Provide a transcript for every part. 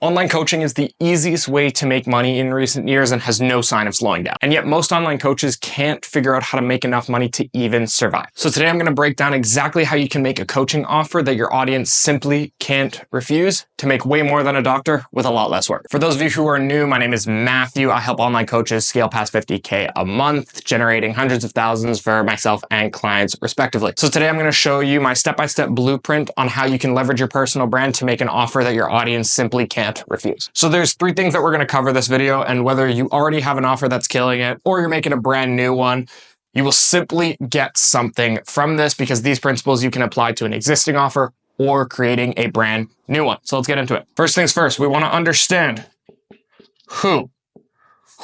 Online coaching is the easiest way to make money in recent years and has no sign of slowing down. And yet most online coaches can't figure out how to make enough money to even survive. So today I'm going to break down exactly how you can make a coaching offer that your audience simply can't refuse to make way more than a doctor with a lot less work. For those of you who are new, my name is Matthew. I help online coaches scale past 50K a month, generating hundreds of thousands for myself and clients respectively. So today I'm going to show you my step-by-step blueprint on how you can leverage your personal brand to make an offer that your audience simply can't refuse. So there's three things that we're going to cover this video, and whether you already have an offer that's killing it or you're making a brand new one, you will simply get something from this because these principles you can apply to an existing offer or creating a brand new one. So let's get into it. First things first, we want to understand who.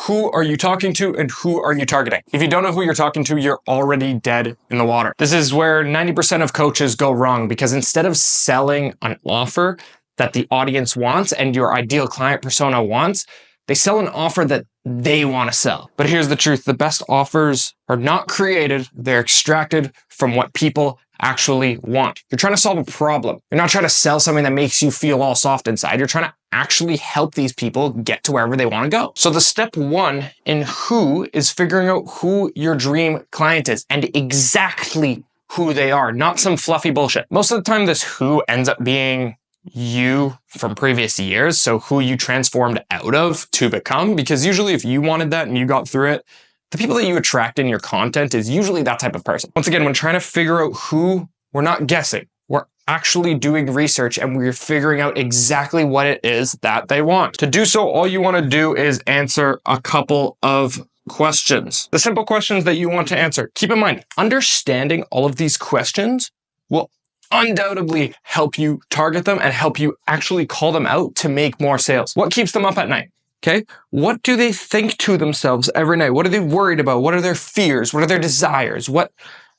Who are you talking to and who are you targeting? If you don't know who you're talking to, you're already dead in the water. This is where 90% of coaches go wrong, because instead of selling an offer that the audience wants and your ideal client persona wants, they sell an offer that they want to sell. But here's the truth. The best offers are not created. They're extracted from what people actually want. You're trying to solve a problem. You're not trying to sell something that makes you feel all soft inside. You're trying to actually help these people get to wherever they want to go. So the step one in who is figuring out who your dream client is and exactly who they are, not some fluffy bullshit. Most of the time, this who ends up being you from previous years, so who you transformed out of to become, because usually if you wanted that and you got through it, the people that you attract in your content is usually that type of person. Once again, when trying to figure out who, we're not guessing. We're actually doing research and we're figuring out exactly what it is that they want. To do so, all you want to do is answer a couple of questions. The simple questions that you want to answer. Keep in mind, understanding all of these questions will undoubtedly help you target them and help you actually call them out to make more sales. What keeps them up at night? Okay. What do they think to themselves every night? What are they worried about? What are their fears? What are their desires? What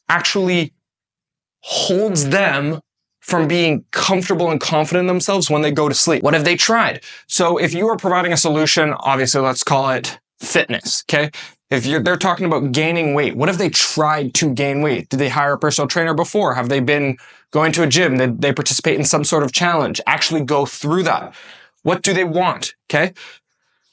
actually holds them from being comfortable and confident in themselves when they go to sleep? What have they tried? So if you are providing a solution, obviously let's call it fitness. Okay. If they're talking about gaining weight, what have they tried to gain weight? Did they hire a personal trainer before? Have they been going to a gym? Did they participate in some sort of challenge? Actually go through that. What do they want? Okay.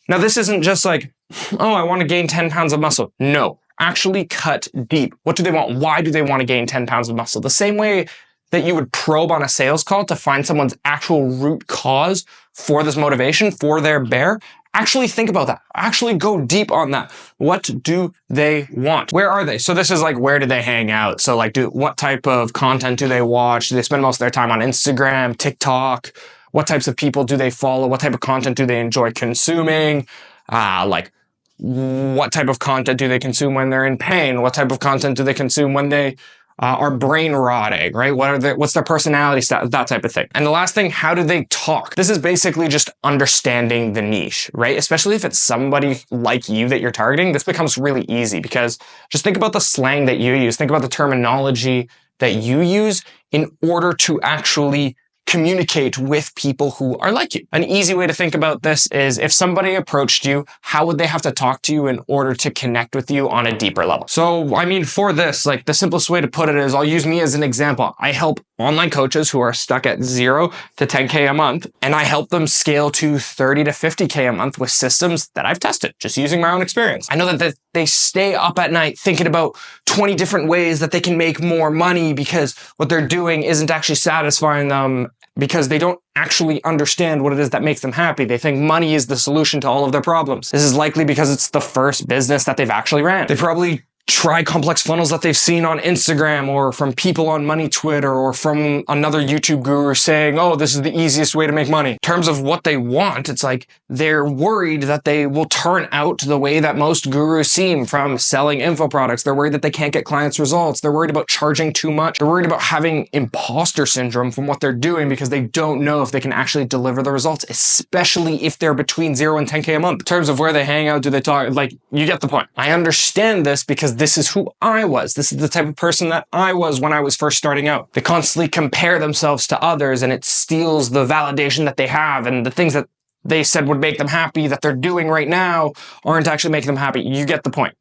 Now, this isn't just like, oh, I want to gain 10 pounds of muscle. No, actually cut deep. What do they want? Why do they want to gain 10 pounds of muscle? The same way that you would probe on a sales call to find someone's actual root cause for this motivation, for their bear. Actually think about that. Actually go deep on that. What do they want? Where are they? So this is like, where do they hang out? So like, what type of content do they watch? Do they spend most of their time on Instagram, TikTok? What types of people do they follow? What type of content do they enjoy consuming? Like, what type of content do they consume when they're in pain? What type of content do they consume when they are brain rotting, right? What's their personality style, that type of thing. And the last thing, how do they talk? This is basically just understanding the niche, right? Especially if it's somebody like you that you're targeting, this becomes really easy because just think about the slang that you use. Think about the terminology that you use in order to actually communicate with people who are like you. An easy way to think about this is if somebody approached you, how would they have to talk to you in order to connect with you on a deeper level? So, I mean, for this, like the simplest way to put it is I'll use me as an example. I help online coaches who are stuck at 0 to 10K a month, and I help them scale to 30 to 50K a month with systems that I've tested, just using my own experience. I know that they stay up at night thinking about 20 different ways that they can make more money because what they're doing isn't actually satisfying them, because they don't actually understand what it is that makes them happy. They think money is the solution to all of their problems. This is likely because it's the first business that they've actually ran. They probably try complex funnels that they've seen on Instagram or from people on Money Twitter or from another YouTube guru saying, oh, this is the easiest way to make money. In terms of what they want, it's like they're worried that they will turn out the way that most gurus seem from selling info products. They're worried that they can't get clients results. They're worried about charging too much. They're worried about having imposter syndrome from what they're doing because they don't know if they can actually deliver the results, especially if they're between 0 and 10K a month. In terms of where they hang out, do they talk? Like, you get the point. I understand this because this is who I was. This is the type of person that I was when I was first starting out. They constantly compare themselves to others and it steals the validation that they have, and the things that they said would make them happy that they're doing right now aren't actually making them happy. You get the point.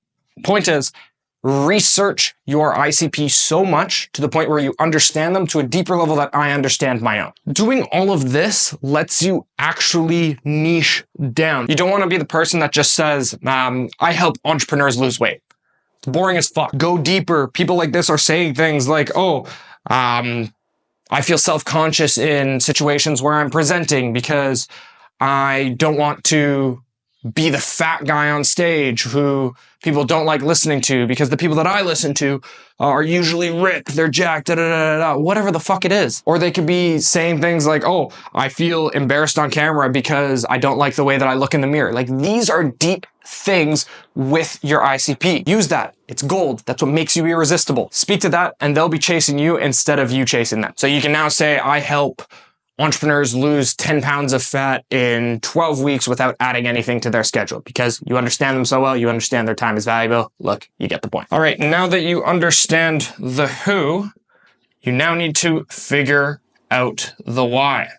Point is, research your ICP so much to the point where you understand them to a deeper level that I understand my own. Doing all of this lets you actually niche down. You don't want to be the person that just says, I help entrepreneurs lose weight. It's boring as fuck. Go deeper. People like this are saying things like, I feel self-conscious in situations where I'm presenting because I don't want to be the fat guy on stage who people don't like listening to because the people that I listen to are usually ripped, they're jacked, whatever the fuck it is. Or they could be saying things like, oh, I feel embarrassed on camera because I don't like the way that I look in the mirror. Like, these are deep things with your ICP. Use that. It's gold. That's what makes you irresistible. Speak to that and they'll be chasing you instead of you chasing them. So you can now say, I help entrepreneurs lose 10 pounds of fat in 12 weeks without adding anything to their schedule because you understand them so well, you understand their time is valuable. Look, you get the point. All right, now that you understand the who, you now need to figure out the why.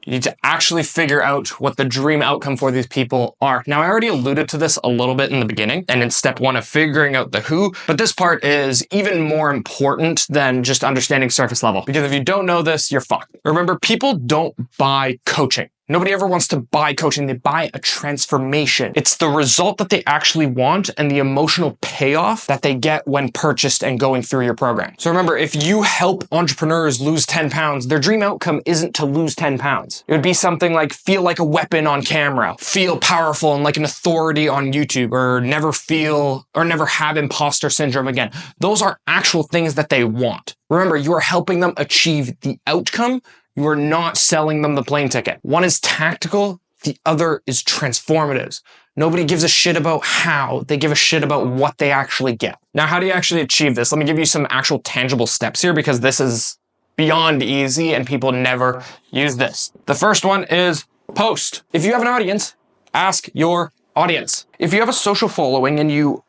You need to actually figure out what the dream outcome for these people are. Now, I already alluded to this a little bit in the beginning and in step 1 of figuring out the who, but this part is even more important than just understanding surface level. Because if you don't know this, you're fucked. Remember, people don't buy coaching. Nobody ever wants to buy coaching. They buy a transformation. It's the result that they actually want and the emotional payoff that they get when purchased and going through your program. So remember, if you help entrepreneurs lose 10 pounds, their dream outcome isn't to lose 10 pounds. It would be something like feel like a weapon on camera, feel powerful and like an authority on YouTube, or never have imposter syndrome again. Those are actual things that they want. Remember, you are helping them achieve the outcome. You are not selling them the plane ticket. One is tactical, the other is transformative. Nobody gives a shit about how, they give a shit about what they actually get. Now, how do you actually achieve this? Let me give you some actual tangible steps here because this is beyond easy and people never use this. The first one is post. If you have an audience, ask your audience. If you have a social following and you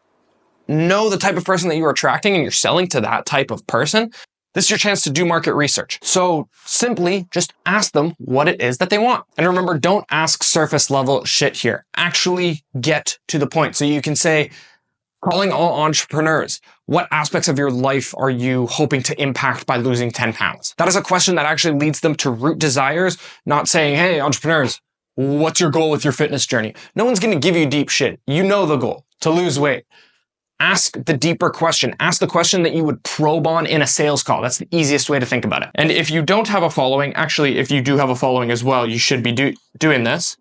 know the type of person that you're attracting and you're selling to that type of person, this is your chance to do market research. So simply just ask them what it is that they want. And remember, don't ask surface level shit here. Actually get to the point. So you can say, calling all entrepreneurs, what aspects of your life are you hoping to impact by losing 10 pounds? That is a question that actually leads them to root desires, not saying, hey, entrepreneurs, what's your goal with your fitness journey? No one's going to give you deep shit. You know the goal, to lose weight. Ask the deeper question. Ask the question that you would probe on in a sales call. That's the easiest way to think about it. And if you don't have a following, actually, if you do have a following as well, you should be doing this.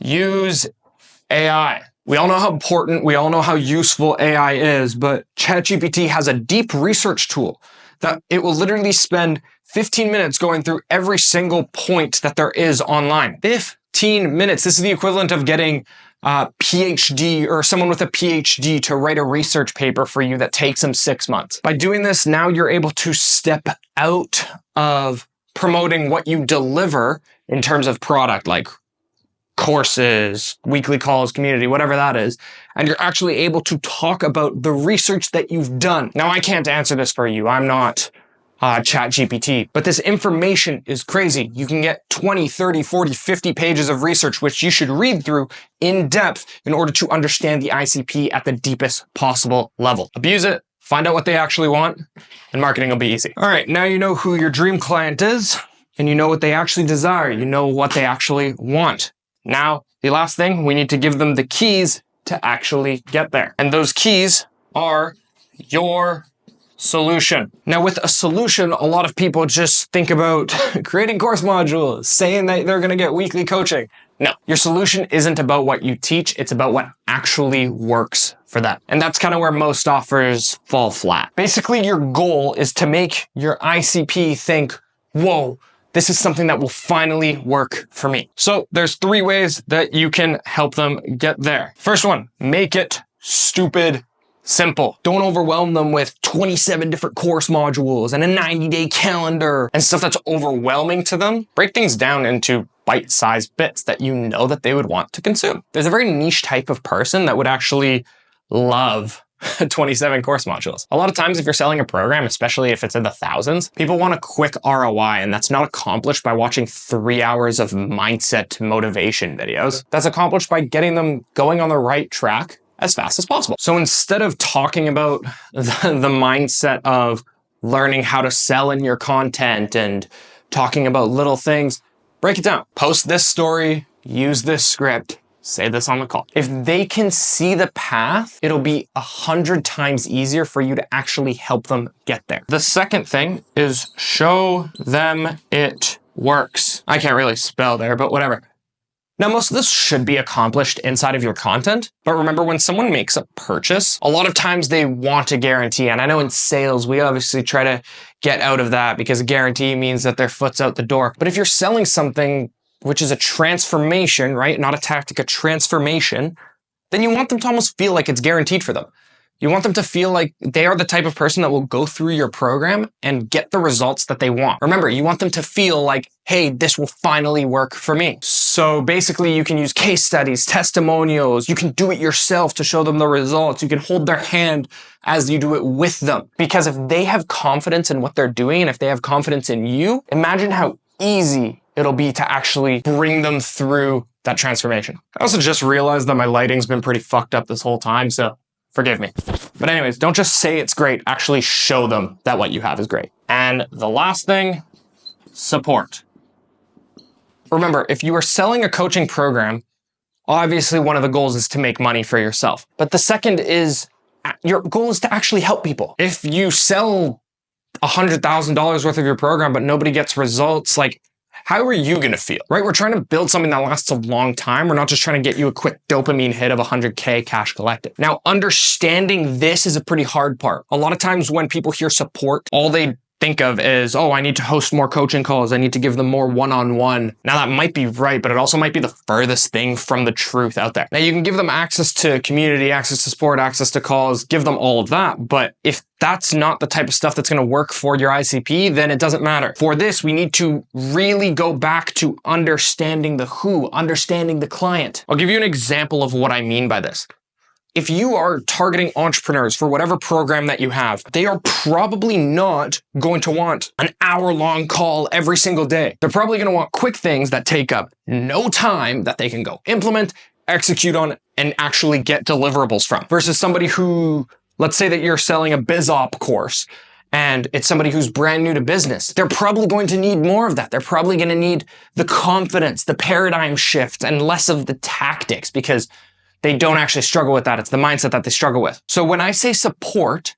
Use AI. We all know how important, we all know how useful AI is, but ChatGPT has a deep research tool that it will literally spend 15 minutes going through every single point that there is online. 15 minutes. This is the equivalent of getting PhD or someone with a PhD to write a research paper for you that takes them 6 months. By doing this, now you're able to step out of promoting what you deliver in terms of product, like courses, weekly calls, community, whatever that is, and you're actually able to talk about the research that you've done. Now, I can't answer this for you. I'm not ChatGPT, but this information is crazy. You can get 20, 30, 40, 50 pages of research, which you should read through in depth in order to understand the ICP at the deepest possible level. Abuse it, find out what they actually want, and marketing will be easy. All right, now you know who your dream client is, and you know what they actually desire. You know what they actually want. Now, the last thing, we need to give them the keys to actually get there. And those keys are your solution. Now, with a solution, a lot of people just think about creating course modules, saying that they're going to get weekly coaching. No, your solution isn't about what you teach. It's about what actually works for them. And that's kind of where most offers fall flat. Basically, your goal is to make your ICP think, whoa, this is something that will finally work for me. So there's 3 ways that you can help them get there. First one, make it stupid simple. Don't overwhelm them with 27 different course modules and a 90-day calendar and stuff that's overwhelming to them. Break things down into bite-sized bits that you know that they would want to consume. There's a very niche type of person that would actually love 27 course modules. A lot of times if you're selling a program, especially if it's in the thousands, people want a quick ROI, and that's not accomplished by watching 3 hours of mindset motivation videos. That's accomplished by getting them going on the right track as fast as possible. So instead of talking about the mindset of learning how to sell in your content and talking about little things, break it down. Post this story, use this script, say this on the call. If they can see the path, it'll be 100 times easier for you to actually help them get there. The second thing is show them it works. I can't really spell there, but whatever. Now, most of this should be accomplished inside of your content, but remember, when someone makes a purchase, a lot of times they want a guarantee. And I know in sales, we obviously try to get out of that because a guarantee means that their foot's out the door. But if you're selling something which is a transformation, right? Not a tactic, a transformation, then you want them to almost feel like it's guaranteed for them. You want them to feel like they are the type of person that will go through your program and get the results that they want. Remember, you want them to feel like, hey, this will finally work for me. So basically you can use case studies, testimonials, you can do it yourself to show them the results. You can hold their hand as you do it with them. Because if they have confidence in what they're doing and if they have confidence in you, imagine how easy it'll be to actually bring them through that transformation. I also just realized that my lighting's been pretty fucked up this whole time, so forgive me. But anyways, don't just say it's great, actually show them that what you have is great. And the last thing, support. Remember, if you are selling a coaching program, obviously one of the goals is to make money for yourself. But the second is, your goal is to actually help people. If you sell $100,000 worth of your program, but nobody gets results, like, how are you going to feel, right? We're trying to build something that lasts a long time. We're not just trying to get you a quick dopamine hit of 100K cash collected. Now, understanding this is a pretty hard part. A lot of times when people hear support, all they think of is, oh, I need to host more coaching calls. I need to give them more one-on-one. Now that might be right, but it also might be the furthest thing from the truth out there. Now you can give them access to community, access to support, access to calls, give them all of that. But if that's not the type of stuff that's going to work for your ICP, then it doesn't matter. For this, we need to really go back to understanding the who, understanding the client. I'll give you an example of what I mean by this. If you are targeting entrepreneurs for whatever program that you have, they are probably not going to want an hour-long call every single day. They're probably going to want quick things that take up no time that they can go implement, execute on, and actually get deliverables from. Versus somebody who, let's say that you're selling a BizOp course and it's somebody who's brand new to business. They're probably going to need more of that. They're probably going to need the confidence, the paradigm shift, and less of the tactics because they don't actually struggle with that. It's the mindset that they struggle with. So when I say support,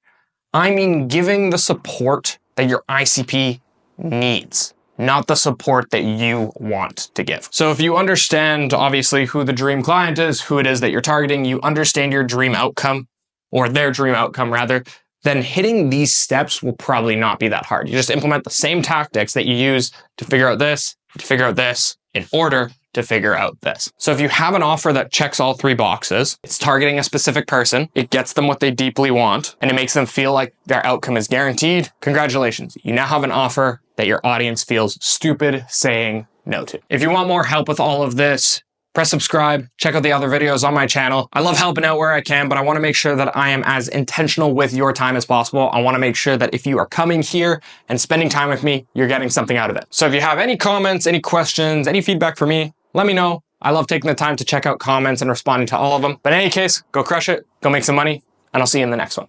I mean giving the support that your ICP needs, not the support that you want to give. So if you understand, obviously, who the dream client is, who it is that you're targeting, you understand your dream outcome, or their dream outcome rather, then hitting these steps will probably not be that hard. You just implement the same tactics that you use to figure out this, to figure out this, in order to figure out this. So if you have an offer that checks all 3 boxes, it's targeting a specific person, it gets them what they deeply want, and it makes them feel like their outcome is guaranteed, congratulations. You now have an offer that your audience feels stupid saying no to. If you want more help with all of this, press subscribe, check out the other videos on my channel. I love helping out where I can, but I want to make sure that I am as intentional with your time as possible. I want to make sure that if you are coming here and spending time with me, you're getting something out of it. So if you have any comments, any questions, any feedback for me, let me know. I love taking the time to check out comments and responding to all of them. But in any case, go crush it, go make some money, and I'll see you in the next one.